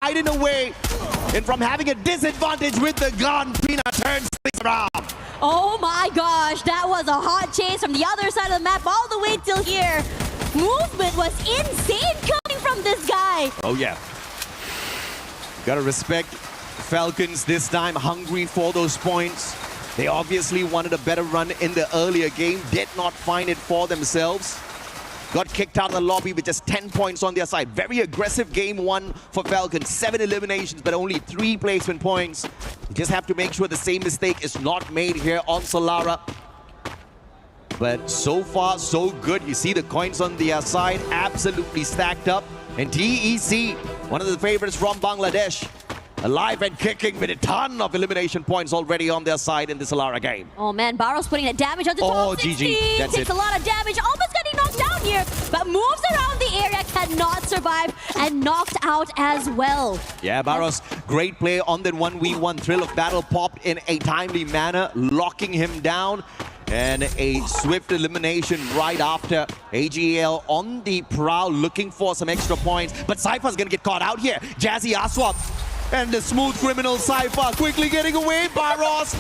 hiding away. And from having a disadvantage with the gun, Pina turns things around. Oh my gosh, that was a hot chase from the other side of the map all the way till here. Movement was insane coming from this guy. Oh yeah. Gotta respect Falcons this time, hungry for those points. They obviously wanted a better run in the earlier game, did not find it for themselves. Got kicked out of the lobby with just 10 points on their side. Very aggressive game one for Falcons. 7 eliminations, but only 3 placement points. You just have to make sure the same mistake is not made here on Solara. But so far, so good. You see the coins on their side absolutely stacked up. And DEC, one of the favorites from Bangladesh, alive and kicking with a ton of elimination points already on their side in the Solara game. Oh man, Barrow's putting that damage on the top 16. GG. That's Takes it. a lot of damage, almost getting knocked down here, but moves around the area, cannot survive, and knocked out as well. Yeah, Barros, great play on the 1v1. Thrill of Battle popped in a timely manner, locking him down. And a swift elimination right after. AG.AL on the prowl, looking for some extra points. But Cypher's gonna get caught out here. Jazzy Aswap and the smooth criminal Cypher quickly getting away. Barros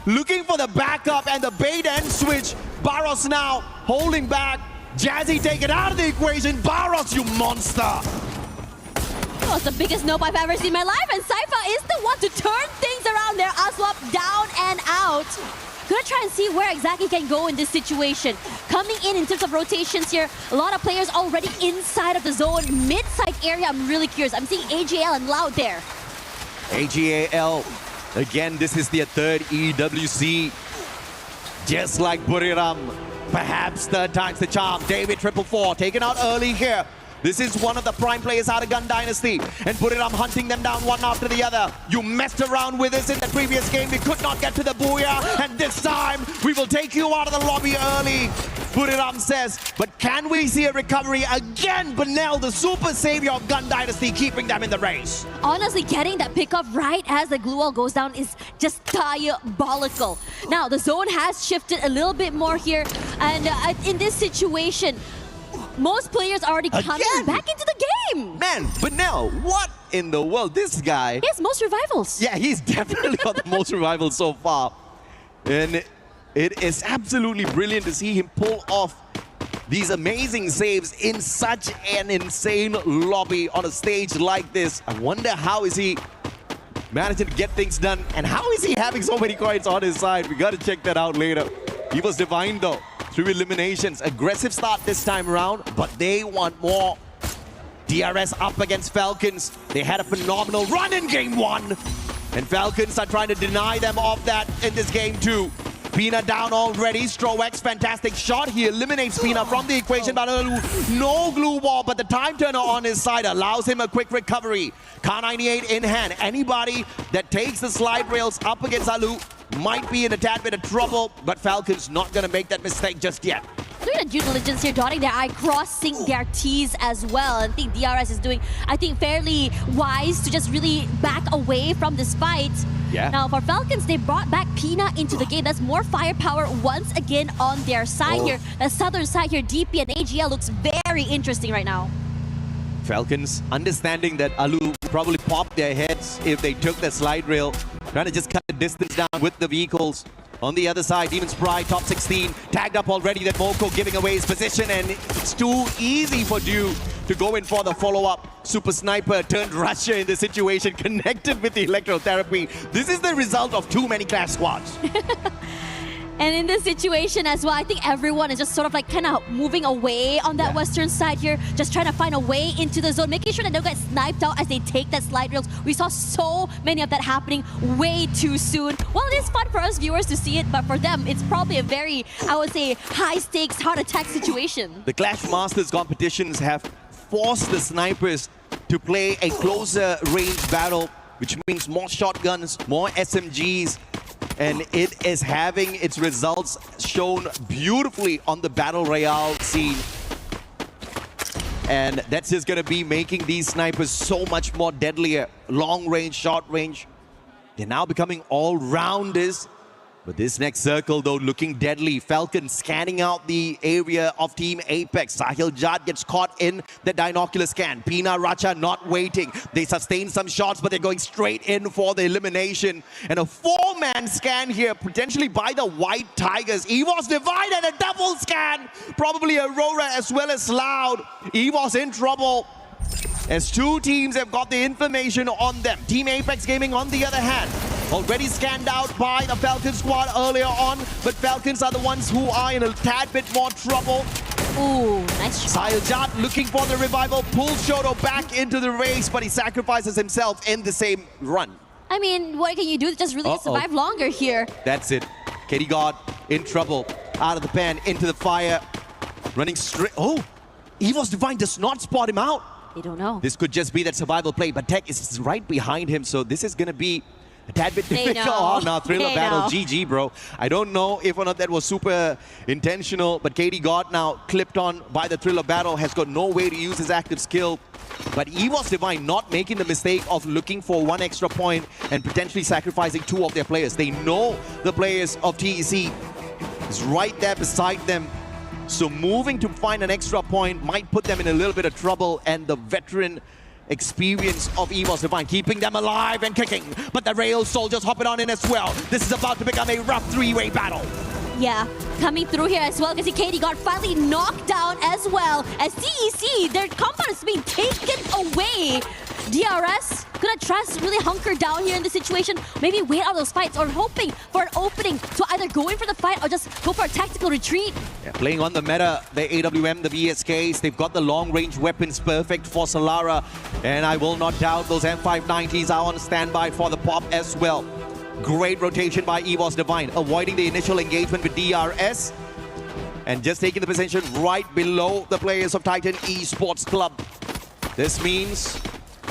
looking for the backup and the bait and switch. Barros now holding back. Jazzy taken out of the equation. Barros, you monster! Oh, it's the biggest nope I've ever seen in my life, and Cypher is the one to turn things around there. Aswap down and out. Gonna try and see where exactly can go in this situation. Coming in terms of rotations here, a lot of players already inside of the zone, mid-side area. I'm really curious. I'm seeing AG.AL and Loud there. AG.AL, again, this is their 3rd EWC. Just like Buriram, perhaps 3rd time's the charm. David 444 taken out early here. This is one of the prime players out of GunDynasty. And Buriram hunting them down one after the other. You messed around with us in the previous game. We could not get to the booyah. And this time, we will take you out of the lobby early. Buriram says, but can we see a recovery again? Benel, the super savior of GunDynasty, keeping them in the race. Honestly, getting that pickup right as the glue wall goes down is just diabolical. Now, the zone has shifted a little bit more here. And in this situation, most players already coming back into the game. Man, but now, what in the world? This guy... He has most revivals. Yeah, he's definitely got the most revivals so far. And it is absolutely brilliant to see him pull off these amazing saves in such an insane lobby on a stage like this. I wonder how is he managing to get things done, and how is he having so many coins on his side? We got to check that out later. He was divine though. 3 eliminations. Aggressive start this time around, but they want more. DRS up against Falcons. They had a phenomenal run in game 1. And Falcons are trying to deny them of that in this game 2. Pina down already. Strowex, fantastic shot. He eliminates Pina from the equation. But no glue wall, but the time turner on his side allows him a quick recovery. K98 in hand. Anybody that takes the slide rails up against Alu might be in a tad bit of trouble, but Falcons not going to make that mistake just yet. Look at the due diligence here, dotting their I, crossing their T's as well. And I think DRS is doing, I think, fairly wise to just really back away from this fight. Yeah. Now, for Falcons, they brought back Pina into the game. That's more firepower once again on their side here. The southern side here, DP and AG.AL looks very interesting right now. Falcons understanding that Alu probably popped their heads if they took the slide rail, trying to just cut the distance down with the vehicles. On the other side, Demon Sprite, top 16, tagged up already. That Moko giving away his position, and it's too easy for Dew to go in for the follow-up. Super Sniper turned Russia in the situation, connected with the electrotherapy. This is the result of too many clash squads. And in this situation as well, I think everyone is just sort of like kind of moving away on that western side here, just trying to find a way into the zone, making sure that they don't get sniped out as they take that slide rails. We saw so many of that happening way too soon. Well, it is fun for us viewers to see it, but for them, it's probably a very, I would say, high-stakes, heart-attack situation. The Clash Masters competitions have forced the snipers to play a closer range battle, which means more shotguns, more SMGs, and it is having its results shown beautifully on the Battle Royale scene. And that's just going to be making these snipers so much more deadlier. Long range, short range. They're now becoming all-rounders. But this next circle, though, looking deadly. Falcons scanning out the area of Team Apex. Sahil Jad gets caught in the binocular scan. Pina Racha not waiting. They sustain some shots, but they're going straight in for the elimination. And a four-man scan here, potentially by the White Tigers. EVOS Divine and a double scan. Probably Aurora as well as Loud. EVOS in trouble, as two teams have got the information on them. Team Apex Gaming, on the other hand, already scanned out by the Falcons squad earlier on, but Falcons are the ones who are in a tad bit more trouble. Ooh, nice shot. Sahil Jad looking for the revival, pulls Shoto back into the race, but he sacrifices himself in the same run. I mean, what can you do to just really survive longer here? That's it. KD God in trouble, out of the pen, into the fire, running straight. Oh, EVOS Divine does not spot him out. They don't know. This could just be that survival play, but Tech is right behind him, so this is going to be a tad bit difficult. Oh, no, Thriller battle, GG, bro. I don't know if or not that was super intentional, but KD God now clipped on by the Thriller battle, has got no way to use his active skill. But EVOS Divine not making the mistake of looking for one extra point and potentially sacrificing two of their players. They know the players of TEC is right there beside them. So moving to find an extra point might put them in a little bit of trouble, and the veteran experience of EVOS Divine keeping them alive and kicking. But the Rail Soldiers hopping on in as well. This is about to become a rough three-way battle. Yeah, coming through here as well, because KD got finally knocked down as well. As TEC, their compound is being taken away. DRS gonna trust really hunker down here in this situation, maybe wait out those fights, or hoping for an opening to either go in for the fight or just go for a tactical retreat. Yeah, playing on the meta, the AWM, the VSKs, they've got the long-range weapons perfect for Solara, and I will not doubt those M590s are on standby for the pop as well. Great rotation by EVOS Divine, avoiding the initial engagement with DRS, and just taking the position right below the players of Titan Esports Club. This means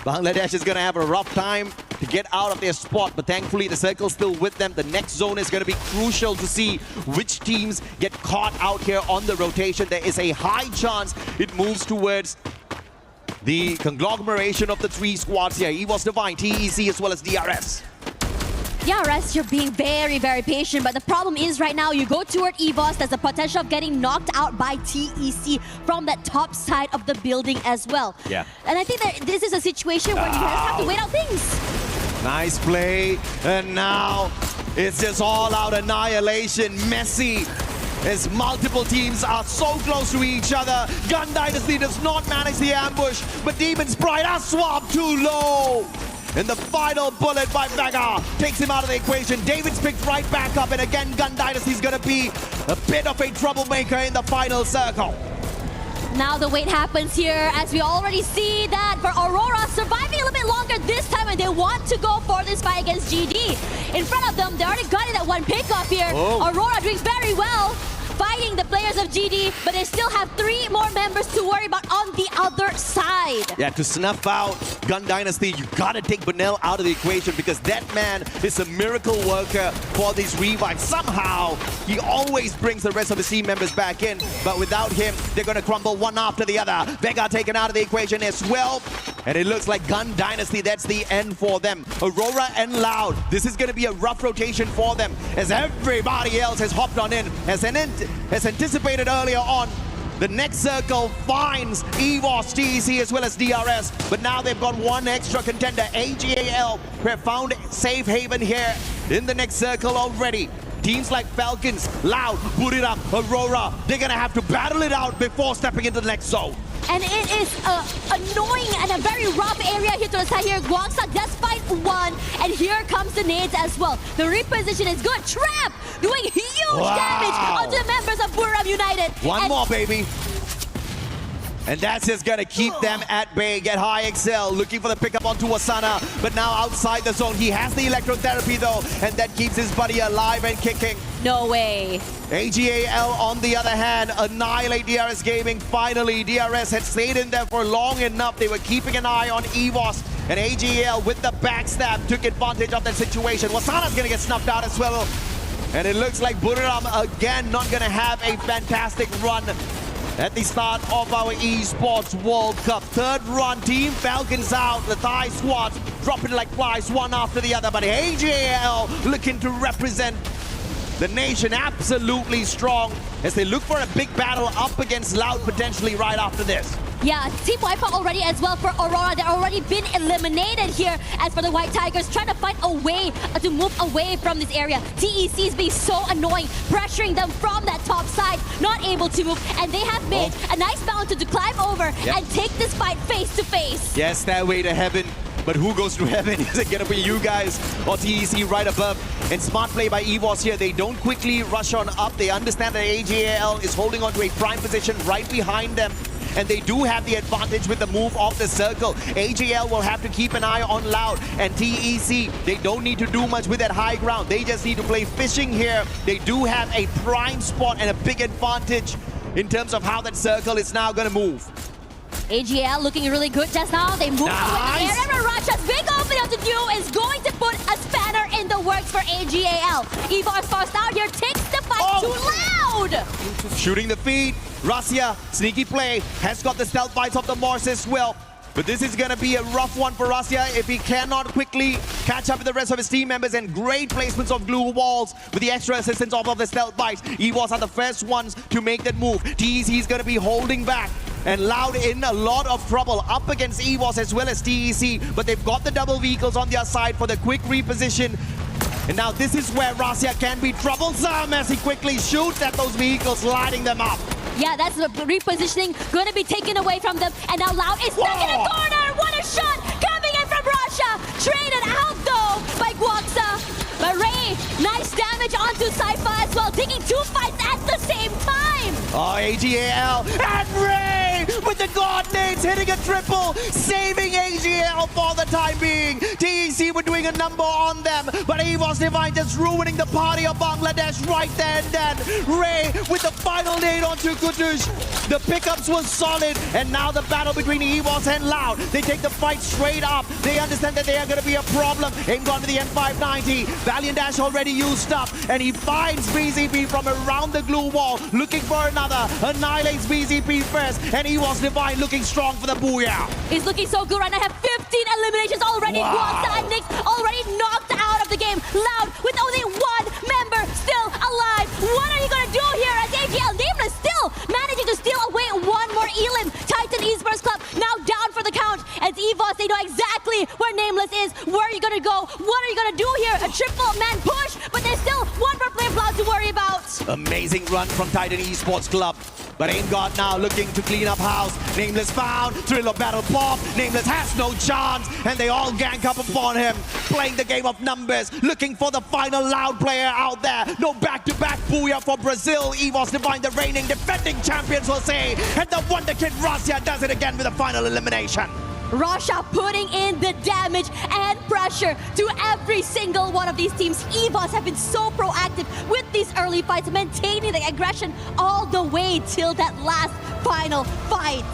Bangladesh is going to have a rough time to get out of their spot, but thankfully the circle's still with them. The next zone is going to be crucial to see which teams get caught out here on the rotation. There is a high chance it moves towards the conglomeration of the three squads here. EVOS Divine, TEC, as well as DRS. DRS, you're being very, very patient, but the problem is right now you go toward EVOS, there's a potential of getting knocked out by TEC from that top side of the building as well. Yeah. And I think that this is a situation where you just have to wait out things. Nice play, and now it's just all-out annihilation. Messy, as multiple teams are so close to each other. GunDynasty does not manage the ambush, but Demon's Pride are swapped too low. And the final bullet by Vega takes him out of the equation. David's picked right back up, and again, GunDynasty is going to be a bit of a troublemaker in the final circle. Now the wait happens here, as we already see that for Aurora surviving a little bit longer this time, and they want to go for this fight against GD. In front of them, they already got it at one pickoff here. Oh. Aurora doing very well, fighting the players of GD, but they still have 3 more members to worry about on the other side. Yeah, to snuff out GunDynasty, you gotta take Benel out of the equation, because that man is a miracle worker for these revives. Somehow, he always brings the rest of his team members back in, but without him, they're gonna crumble one after the other. Vega taken out of the equation as well, and it looks like GunDynasty, that's the end for them. Aurora and Loud, this is gonna be a rough rotation for them, as everybody else has hopped on in, as anticipated earlier on. The next circle finds EVOS, TEC, as well as DRS, but now they've got one extra contender. AG.AL have found safe haven here in the next circle already. Teams like Falcons, Loud, Buriram, Aurora, they're gonna have to battle it out before stepping into the next zone. And it is annoying and a very rough area here to the side here. GWOGSUG does fight one, and here comes the nades as well. The reposition is good. Trap doing huge damage onto the members of Buriram United. One more, baby. And that's just gonna keep them at bay. Get high XL, looking for the pickup onto Asana, but now outside the zone. He has the electrotherapy though, and that keeps his buddy alive and kicking. No way. AG.AL on the other hand, annihilate DRS Gaming. Finally, DRS had stayed in there for long enough. They were keeping an eye on EVOS, and AG.AL with the backstab took advantage of that situation. Wasana's gonna get snuffed out as well. And it looks like Buriram again not gonna have a fantastic run at the start of our Esports World Cup. Third run, Team Falcons out. The Thai squads dropping like flies one after the other, but AG.AL looking to represent The nation absolutely strong as they look for a big battle up against Loud potentially right after this. Yeah, Team Wipeout already as well for Aurora. They're already been eliminated here. As for the White Tigers, trying to find a way to move away from this area. TEC is being so annoying, pressuring them from that top side, not able to move. And they have made a nice mountain to climb over and take this fight face to face. Yes, Stairway to Heaven. But who goes to heaven? Is it going to be you guys or TEC right above? And smart play by EVOS here. They don't quickly rush on up. They understand that AG.AL is holding on to a prime position right behind them. And they do have the advantage with the move off the circle. AG.AL will have to keep an eye on Loud. And TEC, they don't need to do much with that high ground. They just need to play fishing here. They do have a prime spot and a big advantage in terms of how that circle is now going to move. AG.AL looking really good just now. They move away. Aaron Rasha's big opening to do is going to put a spanner in the works for AG.AL. EVOS forced out here, takes the fight to Loud. Shooting the feed. Russia, sneaky play, has got the stealth bites of the Morse as well. But this is going to be a rough one for Russia if he cannot quickly catch up with the rest of his team members, and great placements of glue walls with the extra assistance of the stealth bites. EVOS are the first ones to make that move. TEC is going to be holding back. And Loud in a lot of trouble up against EVOS as well as TEC. But they've got the double vehicles on their side for the quick reposition. And now this is where Russia can be troublesome as he quickly shoots at those vehicles, lighting them up. Yeah, that's the repositioning going to be taken away from them. And now Loud is stuck in a corner. What a shot coming in from Russia. Traded out though by Guaxa. But Ray, nice damage onto Cypher as well, taking two fights at the same time. Oh, AG.AL and Ray with the God nades hitting a triple, saving AG.AL for the time being. TEC were doing a number on them, but EVOS Divine just ruining the party of Bangladesh right there and then. Ray with the final nade onto Kutush. The pickups were solid, and now the battle between EVOS and Loud. They take the fight straight up. They understand that they are going to be a problem. Aim gone to the M590. Valiant Dash already used up, and he finds BZP from around the glue wall, looking for another. Annihilates BZP first, and EVOS Divine looking strong for the booyah. He's looking so good right now. Have 15 eliminations already. Guaxa and Nyx already knocked out of the game. Loud with only one member still alive. What are you going to do here as AG.AL Nameless still managing to steal away one more elim? Titan Esports Club now down for the count. As EVOS, they know exactly where Nameless is. Where are you going to go? What are you going to do here? A triple man push, but there's still one more player Cloud to worry about. Amazing run from Titan Esports Club. But Aim God now looking to clean up house. Nameless found, Thriller battle pop. Nameless has no chance, and they all gang up upon him. Playing the game of numbers, looking for the final Loud player out there. No back-to-back booyah for Brazil. EVOS Divine, the reigning defending champions, will say. And the Wonder Kid Russia does it again with a final elimination. Russia putting in the damage and pressure to every single one of these teams. EVOS have been so proactive with these early fights, maintaining the aggression all the way till that last final fight.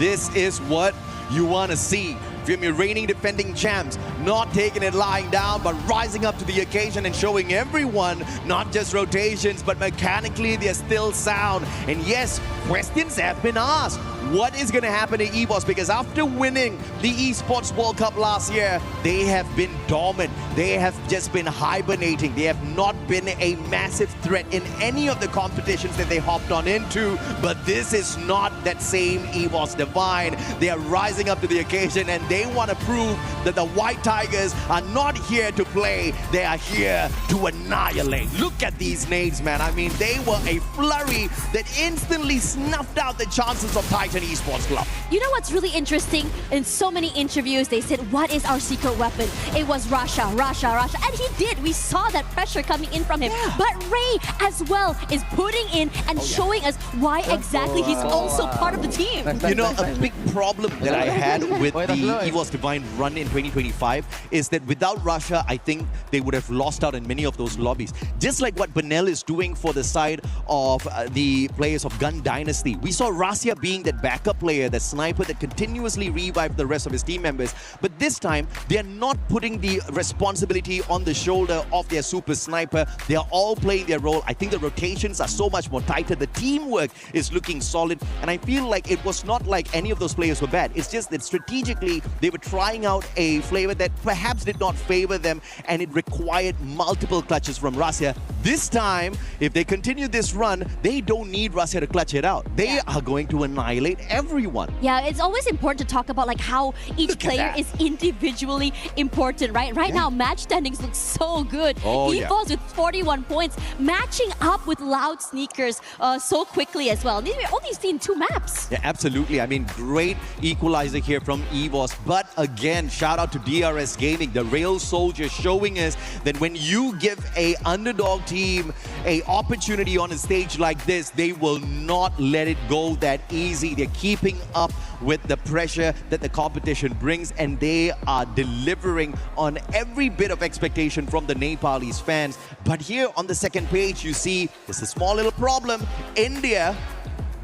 This is what you want to see from your reigning defending champs, not taking it lying down, but rising up to the occasion and showing everyone not just rotations, but mechanically they're still sound. And yes, questions have been asked. What is going to happen to EVOS? Because after winning the Esports World Cup last year, they have been dormant. They have just been hibernating. They have not been a massive threat in any of the competitions that they hopped on into. But this is not that same EVOS Divine. They are rising up to the occasion, and they want to prove that the White Tigers are not here to play. They are here to annihilate. Look at these nades, man. I mean, they were a flurry that instantly snuffed out the chances of Titan Esports Club. You know what's really interesting? In so many interviews, they said, what is our secret weapon? It was Russia. And he did. We saw that pressure coming in from him. But Ray as well is putting in and showing us why exactly he's also part of the team. You know, a big problem that I had with the EVOS Divine run in 2025 is that without Russia, I think they would have lost out in many of those lobbies. Just like what Benel is doing for the side of the players of GunDynasty. We saw Russia being that backup player, that sniper that continuously revived the rest of his team members. But this time, they are not putting the responsibility on the shoulder of their super sniper. They are all playing their role. I think the rotations are so much more tighter. The teamwork is looking solid. And I feel like it was not like any of those players were bad. It's just that strategically, they were trying out a flavor that perhaps did not favor them, and it required multiple clutch matches from Russia. This time, if they continue this run, they don't need Russia to clutch it out. They are going to annihilate everyone. Yeah, it's always important to talk about like how each player is individually important, right? Right now, match standings look so good. EVOS with 41 points, matching up with Loud Snickers so quickly as well. We've only seen 2 maps. Yeah, absolutely. I mean, great equalizer here from EVOS. But again, shout out to DRS Gaming, the Rail Soldier, showing us that when you give a underdog team a opportunity on a stage like this, they will not let it go that easy. They're keeping up with the pressure that the competition brings, and they are delivering on every bit of expectation from the Nepalese fans. But here on the second page, you see there's a small little problem. India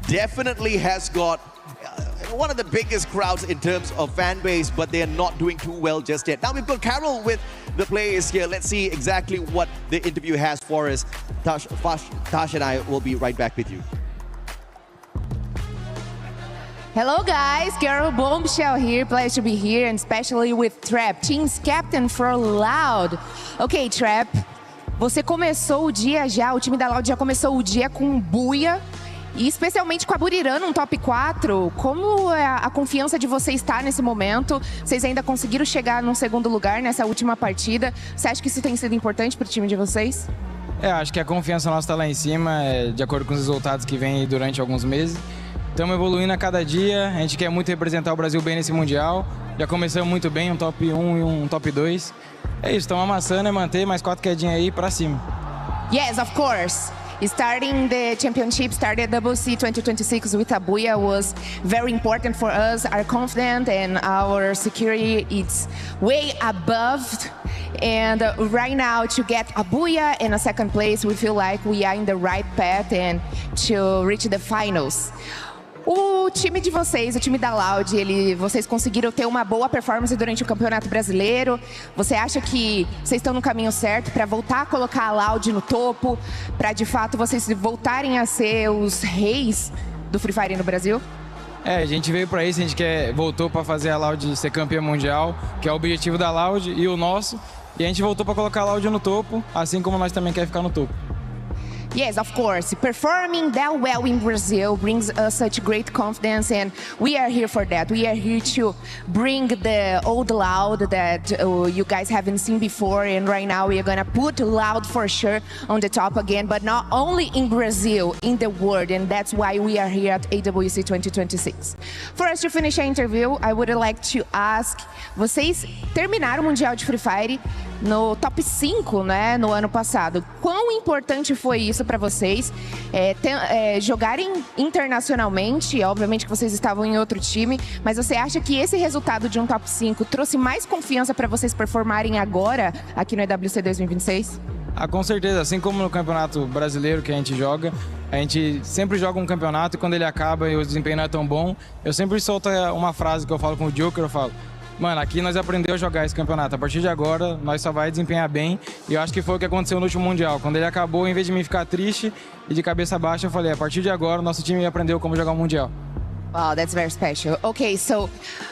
definitely has got one of the biggest crowds in terms of fan base, but they're not doing too well just yet. Now we've got Carol with the players here. Let's see exactly what the interview has for us. Tash and I will be right back with you. Hello guys, Carol Bombshell here, pleasure to be here, and especially with Trap, team's captain for Loud. Okay, Trap, você começou o dia já, o time da Loud já começou o dia com buia, e especialmente com a Buriram no top 4. Como é a confiança de você estar nesse momento? Vocês ainda conseguiram chegar num segundo lugar nessa última partida. Você acha que isso tem sido importante para o time de vocês? Acho que a confiança nossa está lá em cima, de acordo com os resultados que vêm durante alguns meses. Estamos evoluindo a cada dia, a gente quer muito representar o Brasil bem nesse Mundial. Já começamos muito bem, um top 1 e um top 2. É isso, estamos amassando, manter mais 4 quedinhas aí pra cima. Yes, of course. Starting the championship, started EWC 2026 with Abuya was very important for us. Our confidence and our security, it's way above. And right now, to get Abuya in a second place, we feel like we are in the right path and to reach the finals. O time de vocês, o time da Loud, vocês conseguiram ter uma boa performance durante o Campeonato Brasileiro. Você acha que vocês estão no caminho certo para voltar a colocar a Loud no topo, para de fato vocês voltarem a ser os reis do Free Fire no Brasil? A gente veio para isso, a gente voltou para fazer a Loud ser campeã mundial, que é o objetivo da Loud e o nosso. E a gente voltou para colocar a Loud no topo, assim como nós também queremos ficar no topo. Yes, of course. Performing that well in Brazil brings us such great confidence, and we are here for that. We are here to bring the old Loud that you guys haven't seen before, and right now we are gonna put Loud for sure on the top again, but not only in Brazil, in the world, and that's why we are here at EWC 2026. For us to finish our interview, I would like to ask, vocês terminaram o Mundial de Free Fire no top 5, né, no ano passado. Quão importante foi isso para vocês jogarem internacionalmente? Obviamente que vocês estavam em outro time, mas você acha que esse resultado de um top 5 trouxe mais confiança para vocês performarem agora aqui no EWC 2026? Com certeza, assim como no Campeonato Brasileiro que a gente joga, a gente sempre joga um campeonato e quando ele acaba e o desempenho não é tão bom, eu sempre solto uma frase que eu falo com o Joker, eu falo: mano, aqui nós aprendemos a jogar esse campeonato. A partir de agora, nós só vai desempenhar bem. E eu acho que foi o que aconteceu no último Mundial. Quando ele acabou, em vez de mim ficar triste e de cabeça baixa, eu falei, a partir de agora, o nosso time aprendeu como jogar o Mundial. Wow, that's very special. Okay, so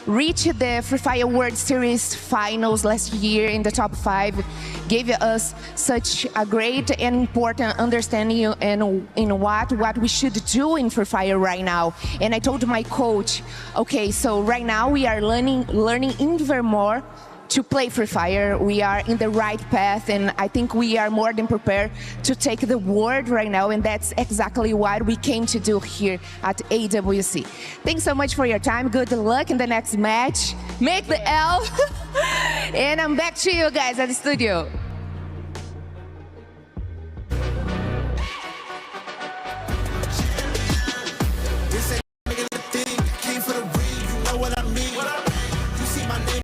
reach the Free Fire World Series finals last year in the top 5 gave us such a great and important understanding in what we should do in Free Fire right now. And I told my coach, okay, so right now we are learning even more to play Free Fire. We are in the right path, and I think we are more than prepared to take the world right now, and that's exactly what we came to do here at EWC. Thanks so much for your time. Good luck in the next match. Make the L. And I'm back to you guys at the studio.